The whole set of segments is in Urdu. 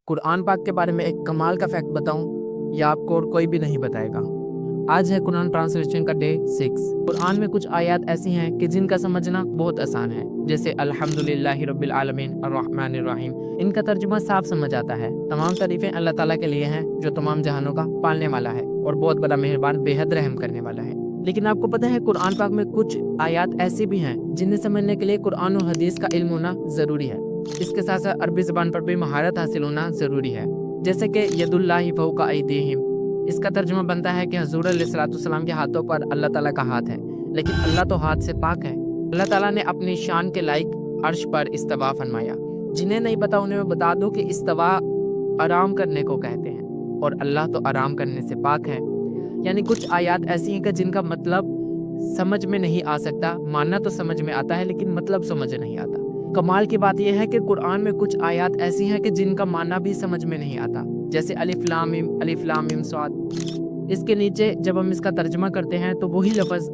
قرآن پاک کے بارے میں ایک کمال کا فیکٹ بتاؤں، یہ آپ کو اور کوئی بھی نہیں بتائے گا۔ آج ہے قرآن ٹرانسلیشن کا ڈے 6۔ قرآن میں کچھ آیات ایسی ہیں کہ جن کا سمجھنا بہت آسان ہے، جیسے الحمدللہ رب العالمین الرحمن الرحیم۔ ان کا ترجمہ صاف سمجھ آتا ہے۔ تمام تعریفیں اللہ تعالیٰ کے لیے ہیں جو تمام جہانوں کا پالنے والا ہے اور بہت بڑا مہربان، بے حد رحم کرنے والا ہے۔ لیکن آپ کو پتہ ہے قرآن پاک میں کچھ آیات ایسی بھی ہیں جنہیں سمجھنے کے لیے قرآن و حدیث کا علم ہونا ضروری ہے۔ اس کے ساتھ ساتھ عربی زبان پر بھی مہارت حاصل ہونا ضروری ہے، جیسے کہ ید اللہ فوق ایدیہم۔ اس کا ترجمہ بنتا ہے کہ حضور علیہ الصلوۃ والسلام کے ہاتھوں پر اللہ تعالیٰ کا ہاتھ ہے، لیکن اللہ تو ہاتھ سے پاک ہے۔ اللہ تعالیٰ نے اپنی شان کے لائق عرش پر استوا فرمایا۔ جنہیں نہیں پتا انہیں میں بتا دوں کہ استوا آرام کرنے کو کہتے ہیں، اور اللہ تو آرام کرنے سے پاک ہے۔ یعنی کچھ آیات ایسی ہیں کہ جن کا مطلب سمجھ میں نہیں آ سکتا، ماننا تو سمجھ میں آتا ہے لیکن مطلب سمجھ نہیں آتا۔ کمال کی بات یہ ہے کہ قرآن میں کچھ آیات ایسی ہیں کہ جن کا معنی بھی سمجھ میں نہیں آتا، جیسے الف لام میم صاد۔ اس کے نیچے جب ہم اس کا ترجمہ کرتے ہیں تو وہی لفظ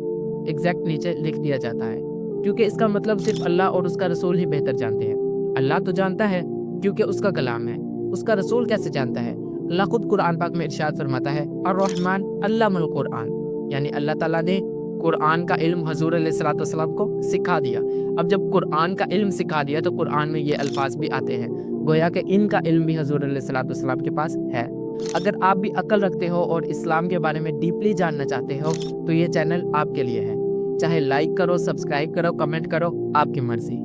ایگزیکٹ نیچے لکھ دیا جاتا ہے، کیونکہ اس کا مطلب صرف اللہ اور اس کا رسول ہی بہتر جانتے ہیں۔ اللہ تو جانتا ہے کیونکہ اس کا کلام ہے، اس کا رسول کیسے جانتا ہے؟ اللہ خود قرآن پاک میں ارشاد فرماتا ہے الرحمن علم القرآن، یعنی اللہ تعالیٰ نے قرآن کا علم حضور علیہ الصلوۃ والسلام کو سکھا دیا۔ اب جب قرآن کا علم سکھا دیا تو قرآن میں یہ الفاظ بھی آتے ہیں، گویا کہ ان کا علم بھی حضور علیہ الصلوۃ والسلام کے پاس ہے۔ اگر آپ بھی عقل رکھتے ہو اور اسلام کے بارے میں ڈیپلی جاننا چاہتے ہو تو یہ چینل آپ کے لیے ہے۔ چاہے لائک کرو، سبسکرائب کرو، کمنٹ کرو، آپ کی مرضی۔